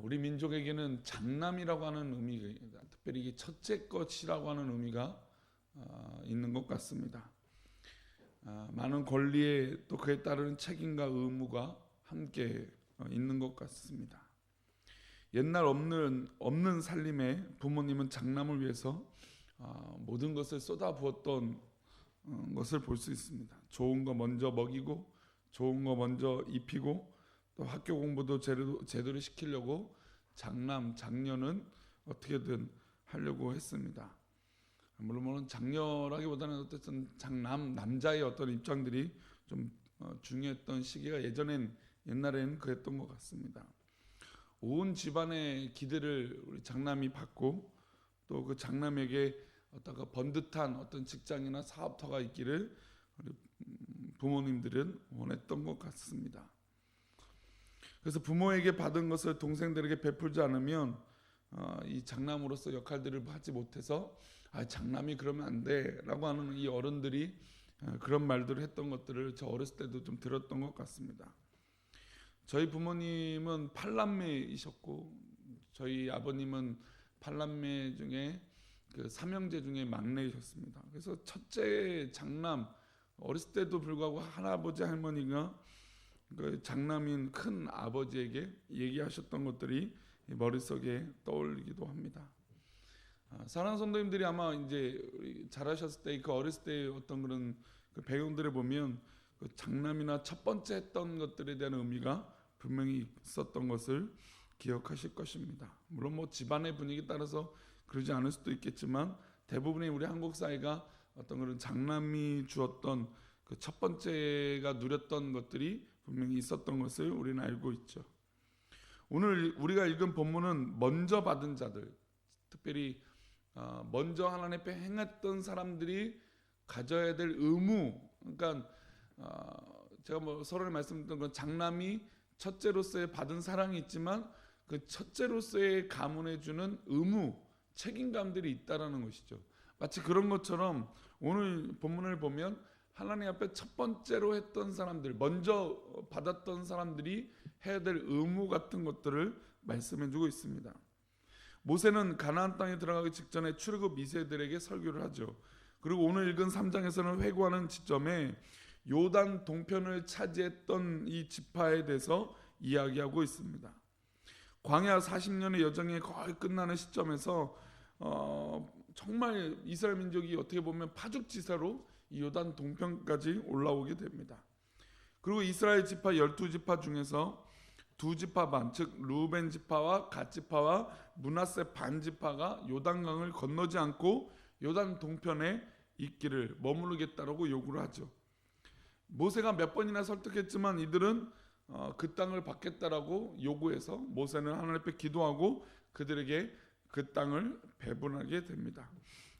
우리 민족에게는 장남이라고 하는 의미가, 특별히 이게 첫째 것이라고 하는 의미가 있는 것 같습니다. 많은 권리에 또 그에 따르는 책임과 의무가 함께 있는 것 같습니다. 옛날 없는 살림에 부모님은 장남을 위해서 모든 것을 쏟아부었던 것을 볼 수 있습니다. 좋은 거 먼저 먹이고, 좋은 거 먼저 입히고, 또 학교 공부도 제대로 시키려고 장녀는 어떻게든 하려고 했습니다. 물론 장녀라기보다는 어쨌든 남자의 어떤 입장들이 좀 중요했던 시기가 옛날에는 그랬던 것 같습니다. 온 집안의 기대를 우리 장남이 받고, 또 그 장남에게 어떤 번듯한 어떤 직장이나 사업터가 있기를 우리 부모님들은 원했던 것 같습니다. 그래서 부모에게 받은 것을 동생들에게 베풀지 않으면 이 장남으로서 역할들을 하지 못해서 장남이 그러면 안 돼라고 하는 이 어른들이 그런 말들을 했던 것들을 저 어렸을 때도 좀 들었던 것 같습니다. 저희 부모님은 8남매이셨고, 저희 아버님은 8남매 중에 그 3형제 중에 막내이셨습니다. 그래서 첫째 장남, 어렸을 때도 불구하고 할아버지 할머니가 그 장남인 큰 아버지에게 얘기하셨던 것들이 머릿속에 떠올리기도 합니다. 사랑하는 성도님들이 아마 이제 자라셨을 때 그 어렸을 때 어떤 그런 그 배경들을 보면 그 장남이나 첫 번째 했던 것들에 대한 의미가 분명히 있었던 것을 기억하실 것입니다. 물론 뭐 집안의 분위기에 따라서 그러지 않을 수도 있겠지만, 대부분의 우리 한국 사회가 어떤 그런 장남이 주었던 그 첫 번째가 누렸던 것들이 분명히 있었던 것을 우리는 알고 있죠. 오늘 우리가 읽은 본문은 먼저 받은 자들, 특별히 먼저 하나님 앞에 행했던 사람들이 가져야 될 의무, 그러니까 제가 뭐 서론에 말씀드렸던 건 장남이 첫째로서의 받은 사랑이 있지만 그 첫째로서의 가문해 주는 의무, 책임감들이 있다라는 것이죠. 마치 그런 것처럼 오늘 본문을 보면 하나님 앞에 첫 번째로 했던 사람들, 먼저 받았던 사람들이 해야 될 의무 같은 것들을 말씀해 주고 있습니다. 모세는 가나안 땅에 들어가기 직전에 출애굽 2세들에게 설교를 하죠. 그리고 오늘 읽은 3장에서는 회고하는 지점에 요단 동편을 차지했던 이 지파에 대해서 이야기하고 있습니다. 광야 40년의 여정이 거의 끝나는 시점에서 정말 이스라엘 민족이 어떻게 보면 파죽지세로 이 요단 동편까지 올라오게 됩니다. 그리고 이스라엘 지파 12지파 중에서 2지파 반, 즉 루벤 지파와 갓 지파와 므낫세 반 지파가 요단강을 건너지 않고 요단 동편에 있기를 머무르겠다라고 요구를 하죠. 모세가 몇 번이나 설득했지만 이들은 그 땅을 받겠다라고 요구해서 모세는 하나님 앞에 기도하고 그들에게 그 땅을 배분하게 됩니다.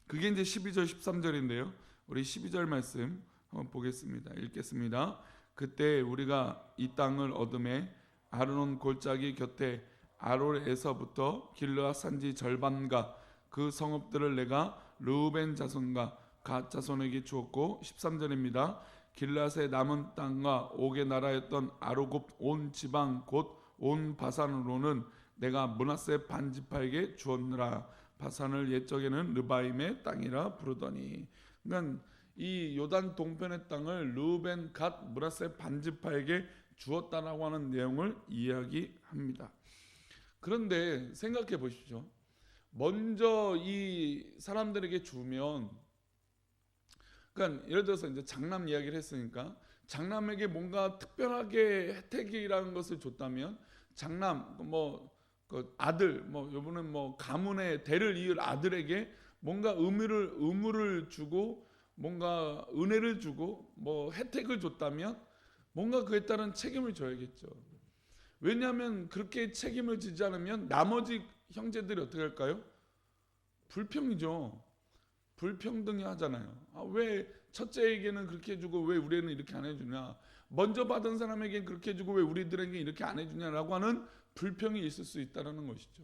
그게 이제 12절 13절인데요. 우리 12절 말씀 한번 보겠습니다. 읽겠습니다. 그때 우리가 이 땅을 얻음에 아르논 골짜기 곁에 아롤에서부터 길르앗 산지 절반과 그 성읍들을 내가 르우벤 자손과 갓 자손에게 주었고, 13절입니다. 길르앗의 남은 땅과 옥의 나라였던 아르곱 온 지방 곧 온 바산으로는 내가 므낫세 반지파에게 주었느라. 바산을 옛적에는 르바임의 땅이라 부르더니. 그러니까 이 요단 동편의 땅을 르우벤 갓 므낫세 반지파에게 주었다라고 하는 내용을 이야기합니다. 그런데 생각해 보십시오. 먼저 이 사람들에게 주면, 그러니까 예를 들어서 이제 장남 이야기를 했으니까 장남에게 뭔가 특별하게 혜택이라는 것을 줬다면, 장남 그 아들 요번은 가문의 대를 이을 아들에게 뭔가 의무를 주고 뭔가 은혜를 주고 혜택을 줬다면 뭔가 그에 따른 책임을 져야겠죠. 왜냐하면 그렇게 책임을 지지 않으면 나머지 형제들이 어떻게 할까요? 불평이죠. 불평등이 하잖아요. 왜 첫째에게는 그렇게 해주고 왜 우리는 이렇게 안 해주냐, 먼저 받은 사람에게는 그렇게 해주고 왜 우리들에게 이렇게 안 해주냐라고 하는 불평이 있을 수 있다는 것이죠.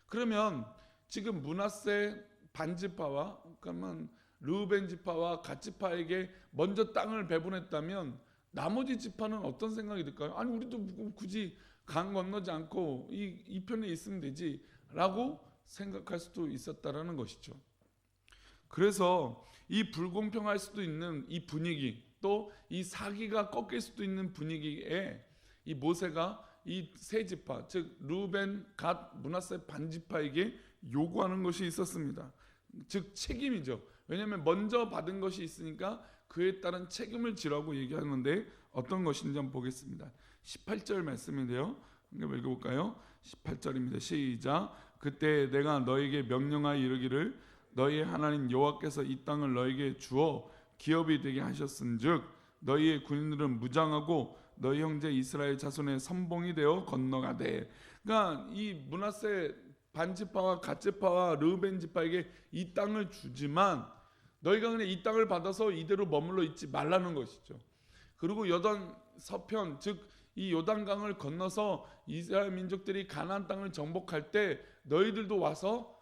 그러면 지금 므낫세 반지파와 그러면 르우벤 지파와 갓 지파에게 먼저 땅을 배분했다면 나머지 지파는 어떤 생각이 들까요? 아니 우리도 굳이 강 건너지 않고 이 편에 있으면 되지라고 생각할 수도 있었다라는 것이죠. 그래서 이 불공평할 수도 있는 이 분위기, 또 이 사기가 꺾일 수도 있는 분위기에 이 모세가 이 세 지파, 즉 루벤, 갓, 므낫세 반지파에게 요구하는 것이 있었습니다. 즉 책임이죠. 왜냐하면 먼저 받은 것이 있으니까 그에 따른 책임을 지라고 얘기하는데 어떤 것인지 한번 보겠습니다. 18절 말씀인데요. 한번 읽어볼까요? 18절입니다. 시작. 그때 내가 너에게 명령하여 이르기를 너희의 하나님 여호와께서 이 땅을 너에게 주어 기업이 되게 하셨은즉 너희의 군인들은 무장하고 너희 형제 이스라엘 자손의 선봉이 되어 건너가되. 그러니까 이 므낫세 반지파와 갓지파와 르우벤 지파에게 이 땅을 주지만 너희가 그냥 이 땅을 받아서 이대로 머물러 있지 말라는 것이죠. 그리고 요단 서편, 즉 이 요단강을 건너서 이스라엘 민족들이 가나안 땅을 정복할 때 너희들도 와서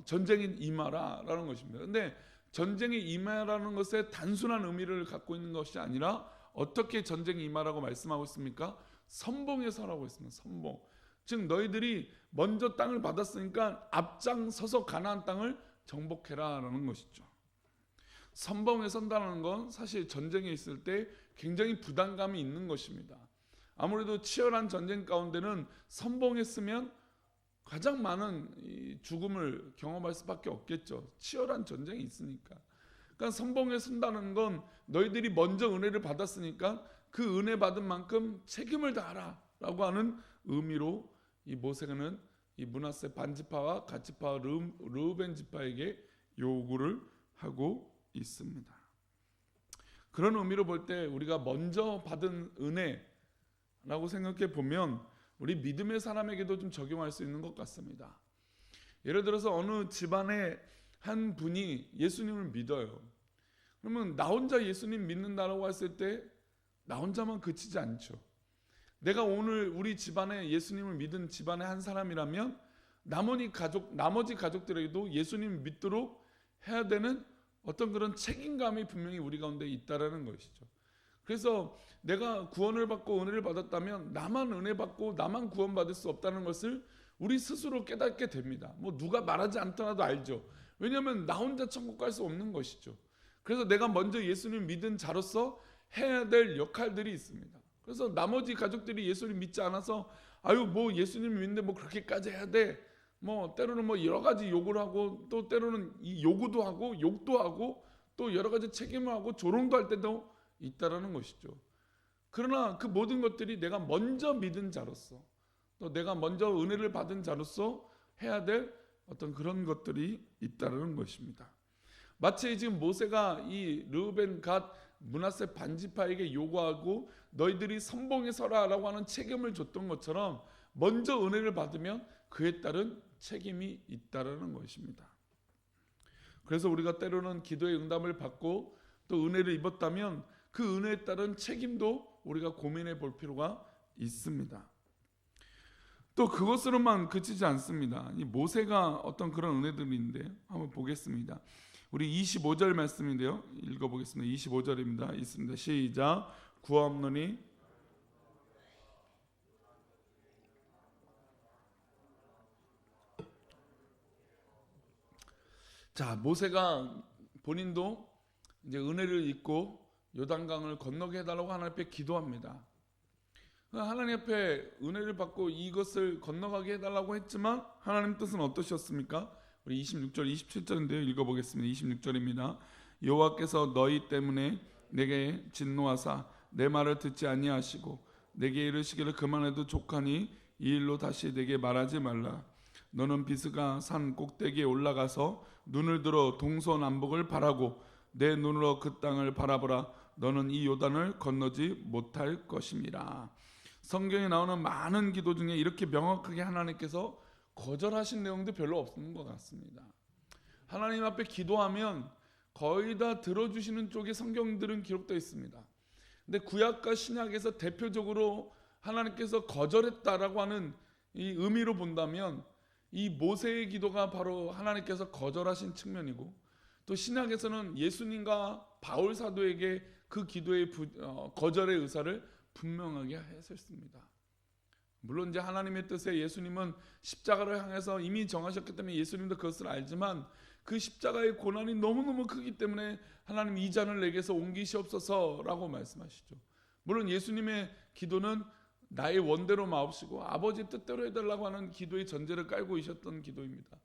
전쟁에 임하라라는 것입니다. 근데 전쟁에 임하라는 것에 단순한 의미를 갖고 있는 것이 아니라 어떻게 전쟁에 임하라고 말씀하고 있습니까? 선봉에 서라고 했습니다. 선봉. 즉 너희들이 먼저 땅을 받았으니까 앞장서서 가나안 땅을 정복해라라는 것이죠. 선봉에 선다는 건 사실 전쟁에 있을 때 굉장히 부담감이 있는 것입니다. 아무래도 치열한 전쟁 가운데는 선봉에 쓰면 가장 많은 죽음을 경험할 수밖에 없겠죠. 치열한 전쟁이 있으니까. 그러니까 선봉에 선다는 건 너희들이 먼저 은혜를 받았으니까 그 은혜 받은 만큼 책임을 다하라라고 하는 의미로 이 모세는 이 므낫세 반지파와 갓지파 르우벤 지파에게 요구를 하고 있습니다. 그런 의미로 볼 때 우리가 먼저 받은 은혜라고 생각해 보면 우리 믿음의 사람에게도 좀 적용할 수 있는 것 같습니다. 예를 들어서 어느 집안에 한 분이 예수님을 믿어요. 그러면 나 혼자 예수님 믿는다라고 했을 때 나 혼자만 그치지 않죠. 내가 오늘 우리 집안에 예수님을 믿은 집안의 한 사람이라면 나머지 가족들에게도 예수님 믿도록 해야 되는 어떤 그런 책임감이 분명히 우리 가운데 있다라는 것이죠. 그래서 내가 구원을 받고 은혜를 받았다면 나만 은혜 받고 나만 구원받을 수 없다는 것을 우리 스스로 깨닫게 됩니다. 뭐 누가 말하지 않더라도 알죠. 왜냐하면 나 혼자 천국 갈 수 없는 것이죠. 그래서 내가 먼저 예수님 믿은 자로서 해야 될 역할들이 있습니다. 그래서 나머지 가족들이 예수님 믿지 않아서 아유 뭐 예수님 믿는데 뭐 그렇게까지 해야 돼. 뭐 때로는 뭐 여러 가지 요구를 하고 또 때로는 이 요구도 하고 욕도 하고 또 여러 가지 책임을 하고 조롱도 할 때도 있다라는 것이죠. 그러나 그 모든 것들이 내가 먼저 믿은 자로서 또 내가 먼저 은혜를 받은 자로서 해야 될 어떤 그런 것들이 있다라는 것입니다. 마치 지금 모세가 이 르우벤 갓 므낫세 반지파에게 요구하고 너희들이 선봉에 서라라고 하는 책임을 줬던 것처럼 먼저 은혜를 받으면 그에 따른 책임이 있다라는 것입니다. 그래서 우리가 때로는 기도의 응답을 받고 또 은혜를 입었다면 그 은혜에 따른 책임도 우리가 고민해 볼 필요가 있습니다. 또 그것으로만 그치지 않습니다. 이 모세가 어떤 그런 은혜들인데 한번 보겠습니다. 우리 25절 말씀인데요. 읽어보겠습니다. 25절입니다. 있습니다. 시작. 구하옵노니 자, 모세가 본인도 이제 은혜를 입고 요단강을 건너게 해달라고 하나님 앞에 기도합니다. 하나님 앞에 은혜를 받고 이것을 건너가게 해달라고 했지만 하나님 뜻은 어떠셨습니까? 우리 26절 27절인데요. 읽어보겠습니다. 26절입니다. 여호와께서 너희 때문에 내게 진노하사 내 말을 듣지 아니하시고 내게 이르시기를 그만해도 족하니 이 일로 다시 내게 말하지 말라. 너는 비스가 산 꼭대기에 올라가서 눈을 들어 동서남북을 바라고 내 눈으로 그 땅을 바라보라. 너는 이 요단을 건너지 못할 것임이라. 성경에 나오는 많은 기도 중에 이렇게 명확하게 하나님께서 거절하신 내용도 별로 없는 것 같습니다. 하나님 앞에 기도하면 거의 다 들어주시는 쪽에 성경들은 기록되어 있습니다. 근데 구약과 신약에서 대표적으로 하나님께서 거절했다라고 하는 이 의미로 본다면 이 모세의 기도가 바로 하나님께서 거절하신 측면이고 또 신약에서는 예수님과 바울 사도에게 그 기도의 거절의 의사를 분명하게 하셨습니다. 물론 이제 하나님의 뜻에 예수님은 십자가를 향해서 이미 정하셨기 때문에 예수님도 그것을 알지만 그 십자가의 고난이 너무너무 크기 때문에 하나님 이 잔을 내게서 옮기시옵소서라고 말씀하시죠. 물론 예수님의 기도는 나의 원대로 마옵시고 아버지 뜻대로 해달라고 하는 기도의 전제를 깔고 있었던 기도입니다.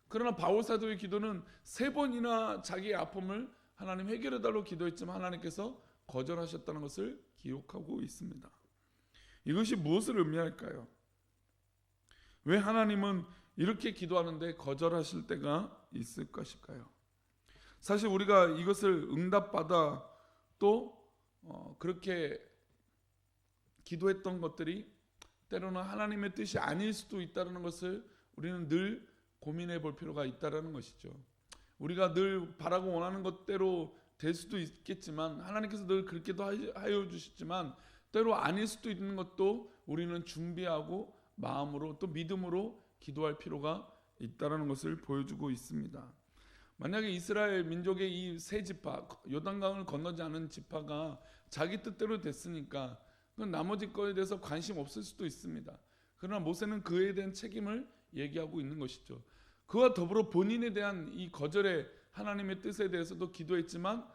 그러나 바울 사도의 기도는 3번이나 자기의 아픔을 하나님 해결해달라고 기도했지만 하나님께서 거절하셨다는 것을 기록하고 있습니다. 이것이 무엇을 의미할까요? 왜 하나님은 이렇게 기도하는데 거절하실 때가 있을 것일까요? 사실 우리가 이것을 응답받아 또 그렇게 기도했던 것들이 때로는 하나님의 뜻이 아닐 수도 있다는 것을 우리는 늘 고민해 볼 필요가 있다는 것이죠. 우리가 늘 바라고 원하는 것대로 될 수도 있겠지만 하나님께서 늘 그렇게도 하여 주시지만 때로 아닐 수도 있는 것도 우리는 준비하고 마음으로 또 믿음으로 기도할 필요가 있다는 것을 보여주고 있습니다. 만약에 이스라엘 민족의 이 세 지파, 요단강을 건너지 않은 지파가 자기 뜻대로 됐으니까 나머지 거에 대해서 관심 없을 수도 있습니다. 그러나 모세는 그에 대한 책임을 얘기하고 있는 것이죠. 그와 더불어 본인에 대한 이 거절의 하나님의 뜻에 대해서도 기도했지만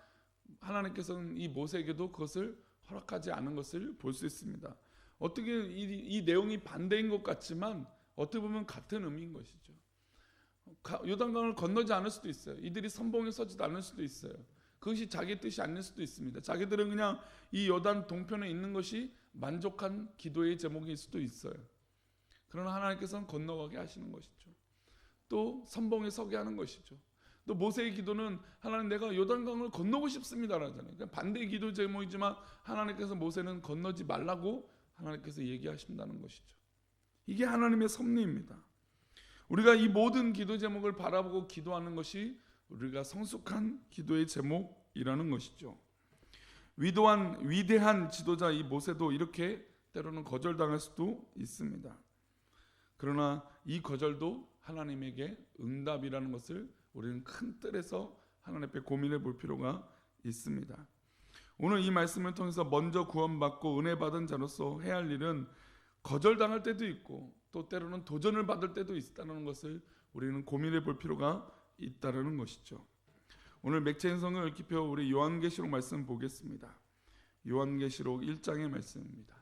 하나님께서는 이 모세에게도 그것을 허락하지 않은 것을 볼 수 있습니다. 어떻게 이 내용이 반대인 것 같지만 어떻게 보면 같은 의미인 것이죠. 요단강을 건너지 않을 수도 있어요. 이들이 선봉에 서지도 않을 수도 있어요. 그것이 자기 뜻이 아닐 수도 있습니다. 자기들은 그냥 이 요단 동편에 있는 것이 만족한 기도의 제목일 수도 있어요. 그러나 하나님께서는 건너가게 하시는 것이죠. 또 선봉에 서게 하는 것이죠. 또 모세의 기도는 하나님 내가 요단강을 건너고 싶습니다라잖아요. 그러니까 반대의 기도 제목이지만 하나님께서 모세는 건너지 말라고 하나님께서 얘기하신다는 것이죠. 이게 하나님의 섭리입니다. 우리가 이 모든 기도 제목을 바라보고 기도하는 것이 우리가 성숙한 기도의 제목이라는 것이죠. 위대한 지도자 이 모세도 이렇게 때로는 거절당할 수도 있습니다. 그러나 이 거절도 하나님에게 응답이라는 것을 우리는 큰 뜰에서 하나님 앞에 고민해 볼 필요가 있습니다. 오늘 이 말씀을 통해서 먼저 구원받고 은혜 받은 자로서 해야 할 일은 거절당할 때도 있고 또 때로는 도전을 받을 때도 있다는 것을 우리는 고민해 볼 필요가 있다는 것이죠. 오늘 맥체인 성경을 읽기표 우리 요한계시록 말씀 보겠습니다. 요한계시록 1장의 말씀입니다.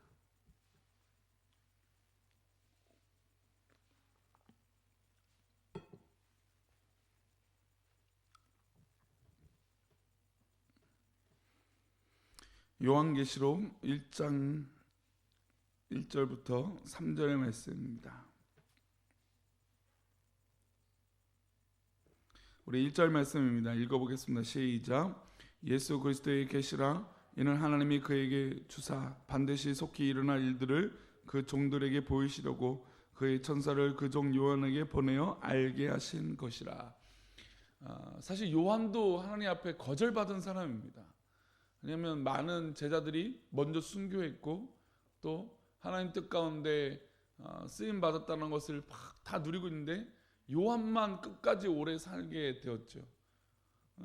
요한계시록 1장 1절부터 3절의 말씀입니다. 우리 1절 말씀입니다. 읽어보겠습니다. 시작. 예수 그리스도의 계시라 이는 하나님이 그에게 주사 반드시 속히 일어날 일들을 그 종들에게 보이시려고 그의 천사를 그 종 요한에게 보내어 알게 하신 것이라. 사실 요한도 하나님 앞에 거절받은 사람입니다. 왜냐하면 많은 제자들이 먼저 순교했고 또 하나님 뜻 가운데 쓰임 받았다는 것을 다 누리고 있는데 요한만 끝까지 오래 살게 되었죠.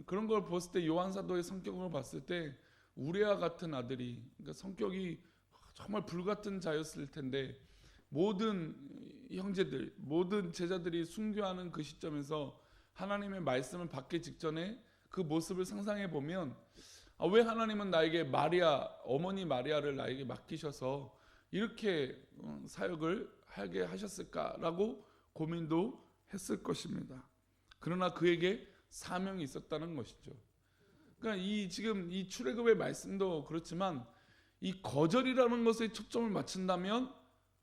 그런 걸 봤을 때 요한 사도의 성격을 봤을 때 우레아 같은 아들이, 그러니까 성격이 정말 불같은 자였을 텐데 모든 형제들, 모든 제자들이 순교하는 그 시점에서 하나님의 말씀을 받기 직전에 그 모습을 상상해 보면 왜 하나님은 나에게 어머니 마리아를 나에게 맡기셔서 이렇게 사역을 하게 하셨을까라고 고민도 했을 것입니다. 그러나 그에게 사명이 있었다는 것이죠. 그러니까 지금 이 출애굽의 말씀도 그렇지만 이 거절이라는 것에 초점을 맞춘다면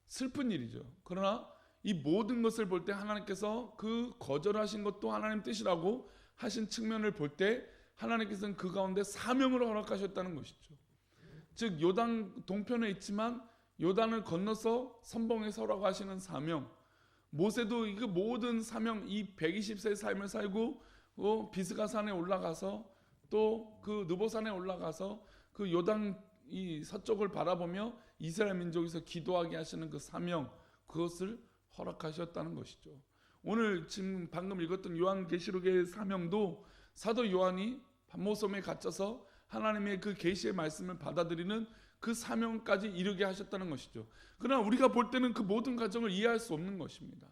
슬픈 일이죠. 그러나 이 모든 것을 볼 때 하나님께서 그 거절하신 것도 하나님 뜻이라고 하신 측면을 볼 때 하나님께서는 그 가운데 사명을 허락하셨다는 것이죠. 즉 요단 동편에 있지만 요단을 건너서 선봉에 서라고 하시는 사명, 모세도 그 모든 사명, 이 120세의 삶을 살고 비스가산에 올라가서 또 그 느보산에 올라가서 그 요단 이 서쪽을 바라보며 이스라엘 민족에서 기도하게 하시는 그 사명, 그것을 허락하셨다는 것이죠. 오늘 지금 방금 읽었던 요한계시록의 사명도 사도 요한이 밤모섬에 갇혀서 하나님의 그 계시의 말씀을 받아들이는 그 사명까지 이르게 하셨다는 것이죠. 그러나 우리가 볼 때는 그 모든 과정을 이해할 수 없는 것입니다.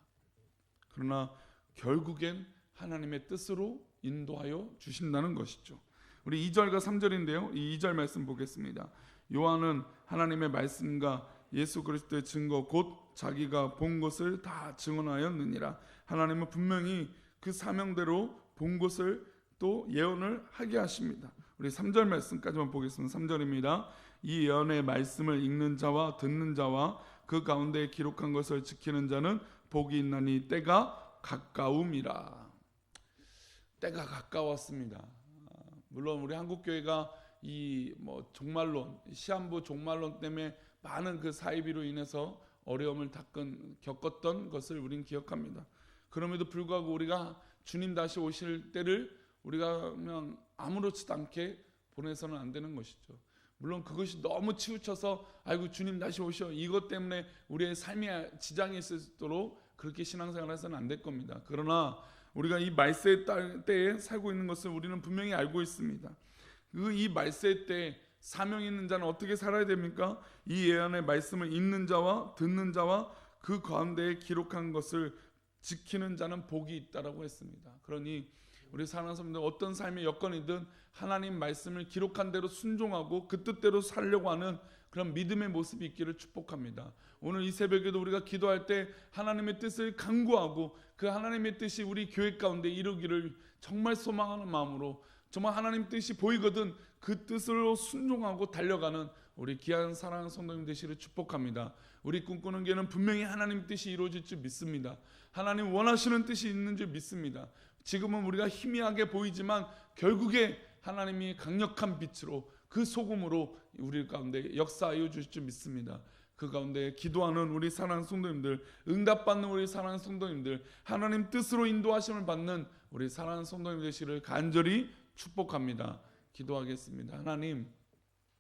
그러나 결국엔 하나님의 뜻으로 인도하여 주신다는 것이죠. 우리 2절과 3절인데요. 이 2절 말씀 보겠습니다. 요한은 하나님의 말씀과 예수 그리스도의 증거 곧 자기가 본 것을 다 증언하였느니라. 하나님은 분명히 그 사명대로 본 것을 또 예언을 하게 하십니다. 우리 3절 말씀까지만 보겠습니다. 3절입니다. 이 예언의 말씀을 읽는 자와 듣는 자와 그 가운데 기록한 것을 지키는 자는 복이 있나니 때가 가까움이라. 때가 가까웠습니다. 물론 우리 한국교회가 이 종말론, 시한부 종말론 때문에 많은 그 사이비로 인해서 어려움을 겪었던 것을 우리는 기억합니다. 그럼에도 불구하고 우리가 주님 다시 오실 때를 우리가 그냥 아무렇지도 않게 보내서는 안 되는 것이죠. 물론 그것이 너무 치우쳐서 아이고 주님 다시 오셔 이것 때문에 우리의 삶에 지장이 있을 수 있도록 그렇게 신앙생활해서는 안 될 겁니다. 그러나 우리가 이 말세의 때에 살고 있는 것을 우리는 분명히 알고 있습니다. 이 말세의 때에 사명 있는 자는 어떻게 살아야 됩니까? 이 예언의 말씀을 읽는 자와 듣는 자와 그 가운데에 기록한 것을 지키는 자는 복이 있다라고 했습니다. 그러니 우리 사랑하는 성도들 어떤 삶의 여건이든 하나님 말씀을 기록한 대로 순종하고 그 뜻대로 살려고 하는 그런 믿음의 모습이 있기를 축복합니다. 오늘 이 새벽에도 우리가 기도할 때 하나님의 뜻을 간구하고 그 하나님의 뜻이 우리 교회 가운데 이루기를 정말 소망하는 마음으로 정말 하나님 뜻이 보이거든 그 뜻으로 순종하고 달려가는 우리 귀한 사랑하는 성도님 되시기를 축복합니다. 우리 꿈꾸는 교회는 분명히 하나님 뜻이 이루어질 줄 믿습니다. 하나님 원하시는 뜻이 있는 줄 믿습니다. 지금은 우리가 희미하게 보이지만 결국에 하나님이 강력한 빛으로 그 소금으로 우리 가운데 역사하여 주실 줄 믿습니다. 그 가운데 기도하는 우리 사랑하는 성도님들, 응답받는 우리 사랑하는 성도님들, 하나님 뜻으로 인도하심을 받는 우리 사랑하는 성도님 되시기를 간절히 축복합니다. 기도하겠습니다. 하나님,